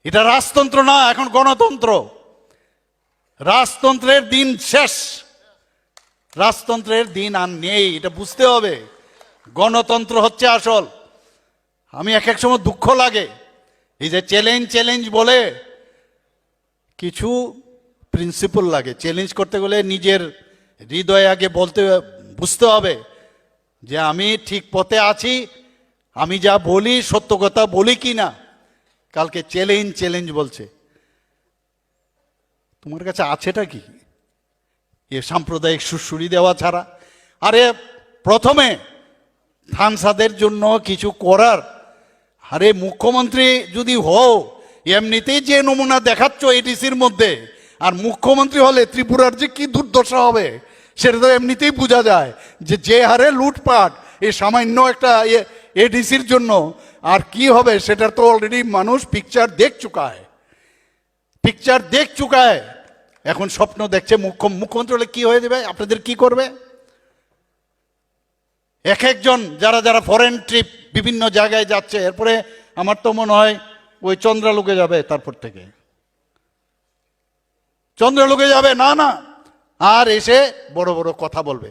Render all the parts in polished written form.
এটা রাজতন্ত্র না, এখন গণতন্ত্র। রাজতন্ত্রের দিন শেষ, রাজতন্ত্রের দিন আর নেই, এটা বুঝতে হবে। গণতন্ত্র হচ্ছে আসল। আমি এক এক সময় দুঃখ লাগে, এই যে চ্যালেঞ্জ বলে কিছু প্রিন্সিপাল লাগে। চ্যালেঞ্জ করতে গেলে নিজের হৃদয়ে আগে বুঝতে হবে যে আমি ঠিক পথে আছি, আমি যা বলি সত্য কথা বলি কি না। কালকে চ্যালেঞ্জ বলছে, তোমার কাছে আছেটা কি? এ সাম্প্রদায়িক সুড়সুড়ি দেওয়া ছাড়া। আরে প্রথমে থানসাদের জন্য কিছু করার, আরে মুখ্যমন্ত্রী যদি হও, এমনিতেই যে নমুনা দেখাচ্ছ এডিসির মধ্যে, আর মুখ্যমন্ত্রী হলে ত্রিপুরার যে কি দুর্দশা হবে সেটা তো এমনিতেই বোঝা যায়। যে হারে লুটপাট এই সামান্য একটা এডিসির জন্য আর কি হবে সেটার তো অলরেডি মানুষ পিকচার দেখ চুকায়। এখন স্বপ্ন দেখছে মুখ্যমন্ত্রী হলে কি হয়ে যাবে, আপনাদের কি করবে। এক একজন যারা ফরেন ট্রিপ বিভিন্ন জায়গায় যাচ্ছে, এরপরে আমার তো মনে হয় ওই চন্দ্রালোকে যাবে, তারপর থেকে চন্দ্রালোকে যাবে না, আর এসে বড় বড় কথা বলবে।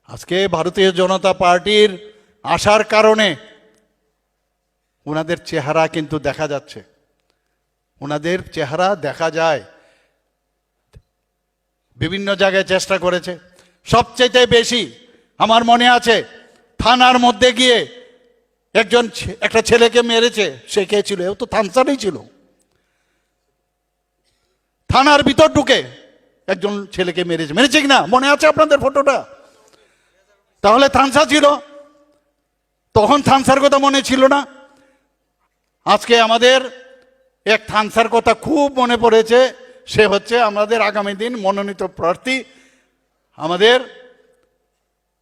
আজকে ভারতীয় জনতা পার্টির আসার কারণে ওনাদের চেহারা কিন্তু দেখা যাচ্ছে, ওনাদের চেহারা দেখা যায়। বিভিন্ন জায়গায় চেষ্টা করেছে। সবচেয়ে বেশি আমার মনে আছে থানার মধ্যে গিয়ে একটা ছেলেকে মেরেছে। সে কে ছিল? ও তো থানসারই ছিল। থানার ভিতর ঢুকে একজন ছেলেকে মেরেছে কিনা মনে আছে আপনাদের ফটোটা? তাহলে থানসা ছিল, তখন থানসার কথা মনে ছিল না। আজকে আমাদের এক থানসার কথা খুব মনে পড়েছে। সে হচ্ছে আমাদের আগামী দিন মনোনীত প্রার্থী, আমাদের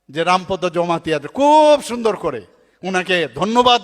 যে রামপদ জমাতিয়া। খুব সুন্দর করে ওনাকে ধন্যবাদ